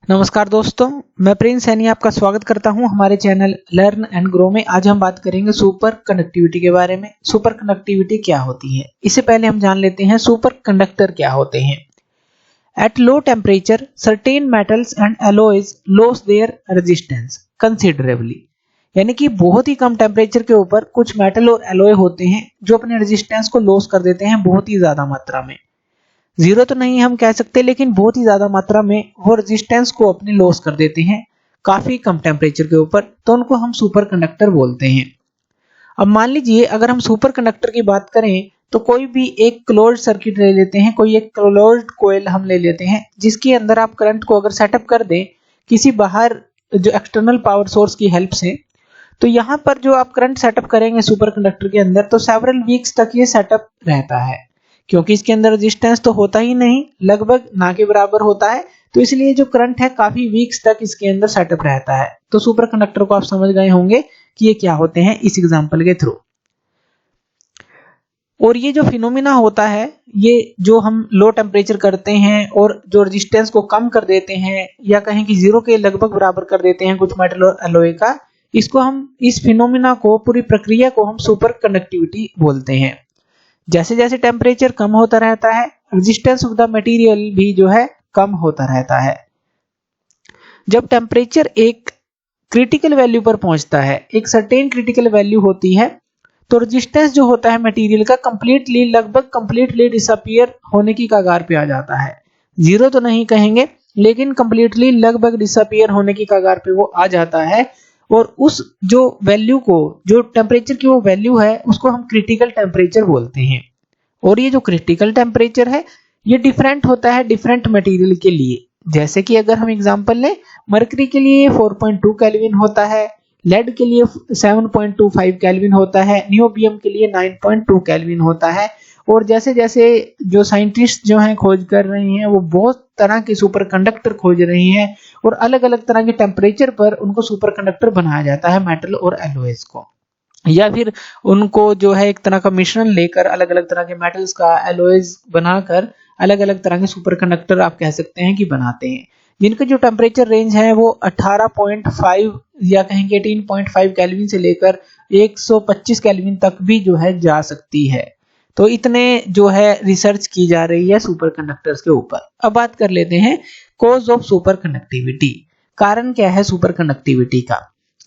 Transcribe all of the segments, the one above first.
नमस्कार दोस्तों, मैं प्रिंस सैनी आपका स्वागत करता हूं हमारे चैनल लर्न एंड ग्रो में। आज हम बात करेंगे सुपर कंडक्टिविटी के बारे में। सुपर कंडक्टिविटी क्या होती है, इससे पहले हम जान लेते हैं सुपर कंडक्टर क्या होते हैं। At low temperature certain metals and alloys lose their resistance considerably, यानी कि बहुत ही कम टेम्परेचर के ऊपर कुछ मेटल और एलॉय होते हैं जो अपने रेजिस्टेंस को लॉस कर देते हैं बहुत ही ज्यादा मात्रा में। जीरो तो नहीं हम कह सकते, लेकिन बहुत ही ज्यादा मात्रा में वो रेजिस्टेंस को अपने लॉस कर देते हैं काफी कम टेम्परेचर के ऊपर, तो उनको हम सुपर कंडक्टर बोलते हैं। अब मान लीजिए अगर हम सुपर कंडक्टर की बात करें तो कोई भी एक क्लोज्ड सर्किट ले लेते हैं, कोई एक क्लोज्ड कॉइल हम ले लेते हैं जिसके अंदर आप करंट को अगर सेटअप कर दें किसी बाहर जो एक्सटर्नल पावर सोर्स की हेल्प से, तो यहाँ पर जो आप करंट सेटअप करेंगे सुपर कंडक्टर के अंदर तो सेवरल वीक्स तक ये सेटअप रहता है, क्योंकि इसके अंदर रेजिस्टेंस तो होता ही नहीं, लगभग ना के बराबर होता है, तो इसलिए जो करंट है काफी वीक्स तक इसके अंदर सेटअप रहता है। तो सुपर कंडक्टर को आप समझ गए होंगे कि ये क्या होते हैं इस एग्जांपल के थ्रू। और ये जो फिनोमिना होता है, ये जो हम लो टेम्परेचर करते हैं और जो रेजिस्टेंस को कम कर देते हैं या कहें कि जीरो के लगभग बराबर कर देते हैं कुछ मेटल और एलॉय का, इसको हम इस फिनोमिना को, पूरी प्रक्रिया को हम सुपर कंडक्टिविटी बोलते हैं। जैसे जैसे टेम्परेचर कम होता रहता है रेजिस्टेंस ऑफ द मटेरियल भी जो है कम होता रहता है। जब टेम्परेचर एक क्रिटिकल वैल्यू पर पहुंचता है, एक सर्टेन क्रिटिकल वैल्यू होती है, तो रेजिस्टेंस जो होता है मटेरियल का लगभग कंप्लीटली डिसअपीयर होने की कगार पे आ जाता है। जीरो तो नहीं कहेंगे, लेकिन कंप्लीटली लगभग डिसअपीयर होने की कगार पे वो आ जाता है। और उस जो वैल्यू को, जो टेम्परेचर की वो वैल्यू है, उसको हम क्रिटिकल टेम्परेचर बोलते हैं। और ये जो क्रिटिकल टेम्परेचर है ये डिफरेंट होता है डिफरेंट मटेरियल के लिए। जैसे कि अगर हम एग्जांपल लें, मरकरी के लिए 4.2 केल्विन होता है, लेड के लिए 7.25 केल्विन होता है, नियोबियम के लिए 9.2 केल्विन होता है। और जैसे जैसे जो साइंटिस्ट जो हैं खोज कर रहे हैं, वो बहुत तरह के सुपर कंडक्टर खोज रही हैं और अलग अलग तरह के टेम्परेचर पर उनको सुपर कंडक्टर बनाया जाता है मेटल और एलॉयज को, या फिर उनको जो है एक तरह का मिश्रण लेकर अलग अलग तरह के मेटल्स का एलॉयज बनाकर अलग अलग तरह के सुपर कंडक्टर आप कह सकते हैं कि बनाते हैं, जिनका जो टेम्परेचर रेंज है वो 18.5 या कहेंगे 18.5 केल्विन से लेकर 125 केल्विन तक भी जो है जा सकती है। तो इतने जो है रिसर्च की जा रही है सुपर कंडक्टर्स के ऊपर। अब बात कर लेते हैं कॉज ऑफ सुपर कंडक्टिविटी, कारण क्या है सुपर कंडक्टिविटी का।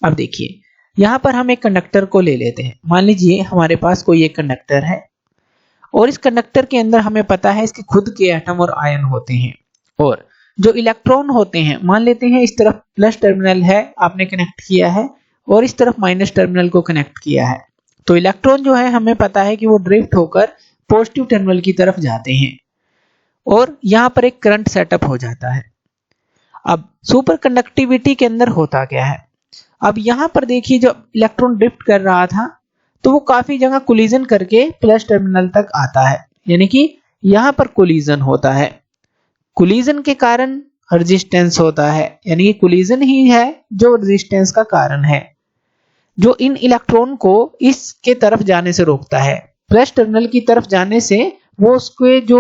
अब देखिए यहाँ पर हम एक कंडक्टर को ले लेते हैं। मान लीजिए हमारे पास कोई एक कंडक्टर है और इस कंडक्टर के अंदर हमें पता है इसके खुद के एटम और आयन होते हैं, और जो इलेक्ट्रॉन होते हैं, मान लेते हैं इस तरफ प्लस टर्मिनल है आपने कनेक्ट किया है और इस तरफ माइनस टर्मिनल को कनेक्ट किया है, तो इलेक्ट्रॉन जो है हमें पता है कि वो ड्रिफ्ट होकर पॉजिटिव टर्मिनल की तरफ जाते हैं और यहाँ पर एक करंट सेटअप हो जाता है। अब सुपर कंडक्टिविटी के अंदर होता क्या है, अब यहाँ पर देखिए जब इलेक्ट्रॉन ड्रिफ्ट कर रहा था तो वो काफी जगह कोलिजन करके प्लस टर्मिनल तक आता है, यानी कि यहाँ पर कोलिजन होता है। कोलिजन के कारण रेजिस्टेंस होता है, यानी कि कोलिजन ही है जो रेजिस्टेंस का कारण है, जो इन इलेक्ट्रॉन को इसके तरफ जाने से रोकता है। प्लस टर्मिनल की तरफ जाने से वो उसके जो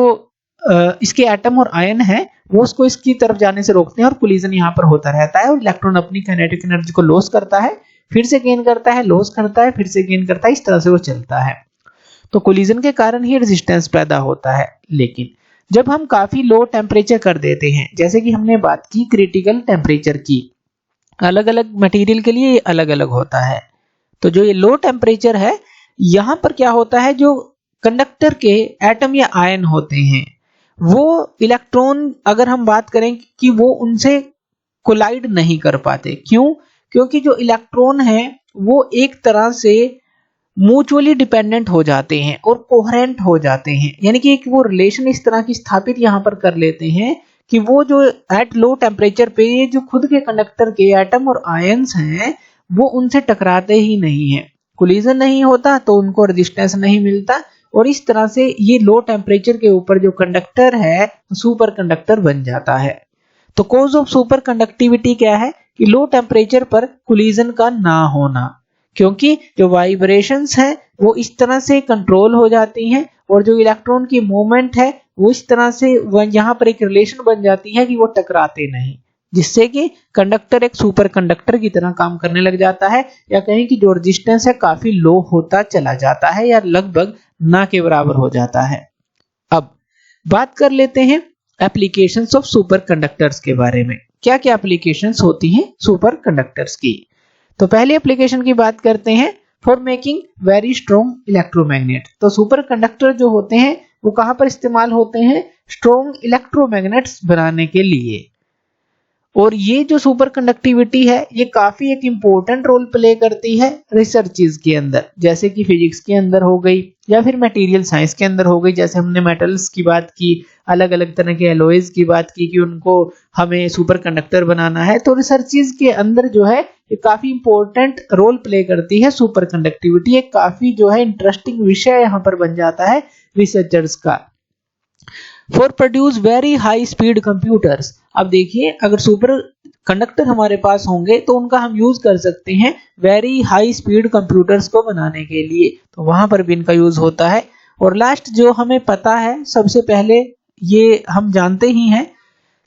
इसके एटम और आयन है वो उसको इसकी तरफ जाने से रोकते हैं और कोलिजन यहाँ पर होता रहता है और इलेक्ट्रॉन अपनी काइनेटिक एनर्जी को लॉस करता है, फिर से गेन करता है, लॉस करता है, फिर से गेन करता है, इस तरह से वो चलता है। तो कोलिजन के कारण ही रेजिस्टेंस पैदा होता है। लेकिन जब हम काफी लो टेम्परेचर कर देते हैं, जैसे कि हमने बात की क्रिटिकल टेम्परेचर की, अलग अलग मटेरियल के लिए अलग अलग होता है, तो जो ये लो टेम्परेचर है यहाँ पर क्या होता है, जो कंडक्टर के एटम या आयन होते हैं वो इलेक्ट्रॉन, अगर हम बात करें कि वो उनसे कोलाइड नहीं कर पाते। क्यों? क्योंकि जो इलेक्ट्रॉन है वो एक तरह से म्यूचुअली डिपेंडेंट हो जाते हैं और कोहेरेंट हो जाते हैं, यानी कि एक वो रिलेशन इस तरह की स्थापित यहाँ पर कर लेते हैं कि वो जो एट लो टेम्परेचर पे ये जो खुद के कंडक्टर के एटम और आयन्स हैं वो उनसे टकराते ही नहीं है, कोलिजन नहीं होता तो उनको रेजिस्टेंस नहीं मिलता, और इस तरह से ये लो टेम्परेचर के ऊपर जो कंडक्टर है सुपर कंडक्टर बन जाता है। तो कॉज ऑफ सुपर कंडक्टिविटी क्या है कि लो टेम्परेचर पर कोलिजन का ना होना, क्योंकि जो वाइब्रेशंस है वो इस तरह से कंट्रोल हो जाती हैं और जो इलेक्ट्रॉन की मूवमेंट है वो इस तरह से यहाँ पर एक रिलेशन बन जाती है कि वो टकराते नहीं। जिससे कि कंडक्टर एक सुपर कंडक्टर की तरह काम करने लग जाता है, या कहें कि जो रेजिस्टेंस है काफी लो होता चला जाता है या लगभग ना के बराबर हो जाता है। अब बात कर लेते हैं एप्लीकेशंस ऑफ सुपर कंडक्टर्स के बारे में। क्या क्या एप्लीकेशंस होती हैं सुपर कंडक्टर्स की। तो पहली एप्लीकेशन की बात करते हैं for making very strong electromagnet. तो सुपर कंडक्टर जो होते हैं वो कहां पर इस्तेमाल होते हैं, स्ट्रॉन्ग इलेक्ट्रोमैग्नेट्स बनाने के लिए। और ये जो सुपर कंडक्टिविटी है ये काफी एक इंपॉर्टेंट रोल प्ले करती है रिसर्चेस के अंदर, जैसे कि फिजिक्स के अंदर हो गई या फिर मटेरियल साइंस के अंदर हो गई। जैसे हमने मेटल्स की बात की, अलग अलग तरह के एलॉयज की बात की कि उनको हमें सुपर कंडक्टर बनाना है, तो रिसर्चेस के अंदर जो है ये काफी इंपॉर्टेंट रोल प्ले करती है सुपर कंडक्टिविटी। एक काफी जो है इंटरेस्टिंग विषय यहाँ पर बन जाता है रिसर्चर्स का। For produce very high speed computers. अब देखिए अगर सुपर कंडक्टर हमारे पास होंगे तो उनका हम यूज कर सकते हैं वेरी हाई स्पीड कंप्यूटर्स को बनाने के लिए, तो वहां पर भी इनका यूज होता है। और लास्ट जो हमें पता है सबसे पहले ये हम जानते ही हैं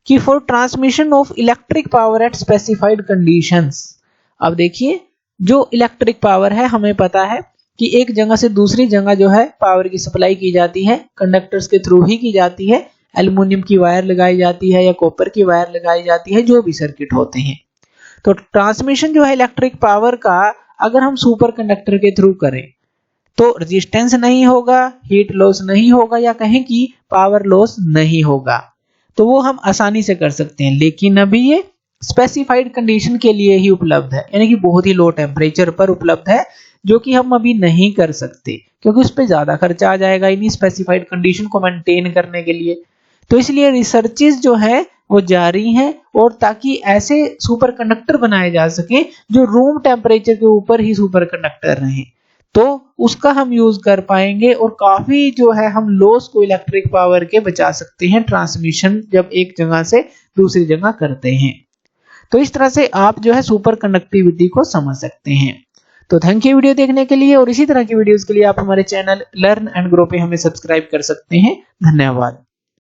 कि for transmission of electric power eight specified conditions. अब देखिए जो इलेक्ट्रिक पावर है हमें पता है कि एक जगह से दूसरी जगह जो है पावर की सप्लाई की जाती है कंडक्टर्स के थ्रू ही की जाती है। एल्युमिनियम की वायर लगाई जाती है या कॉपर की वायर लगाई जाती है, जो भी सर्किट होते हैं। तो ट्रांसमिशन जो है इलेक्ट्रिक पावर का अगर हम सुपर कंडक्टर के थ्रू करें तो रेजिस्टेंस नहीं होगा, हीट लॉस नहीं होगा, या कहें कि पावर लॉस नहीं होगा, तो वो हम आसानी से कर सकते हैं। लेकिन अभी ये स्पेसिफाइड कंडीशन के लिए ही उपलब्ध है, यानी कि बहुत ही लो टेम्परेचर पर उपलब्ध है, जो कि हम अभी नहीं कर सकते क्योंकि उस पर ज्यादा खर्चा आ जाएगा इन्हीं स्पेसिफाइड कंडीशन को मेंटेन करने के लिए। तो इसलिए रिसर्चेस जो है वो जारी हैं, और ताकि ऐसे सुपर कंडक्टर बनाए जा सके जो रूम टेम्परेचर के ऊपर ही सुपर कंडक्टर रहें, तो उसका हम यूज कर पाएंगे और काफी जो है हम लॉस को इलेक्ट्रिक पावर के बचा सकते हैं ट्रांसमिशन जब एक जगह से दूसरी जगह करते हैं। तो इस तरह से आप जो है सुपर कंडक्टिविटी को समझ सकते हैं। तो थैंक यू वीडियो देखने के लिए, और इसी तरह की वीडियोस के लिए आप हमारे चैनल लर्न एंड ग्रो पे हमें सब्सक्राइब कर सकते हैं। धन्यवाद।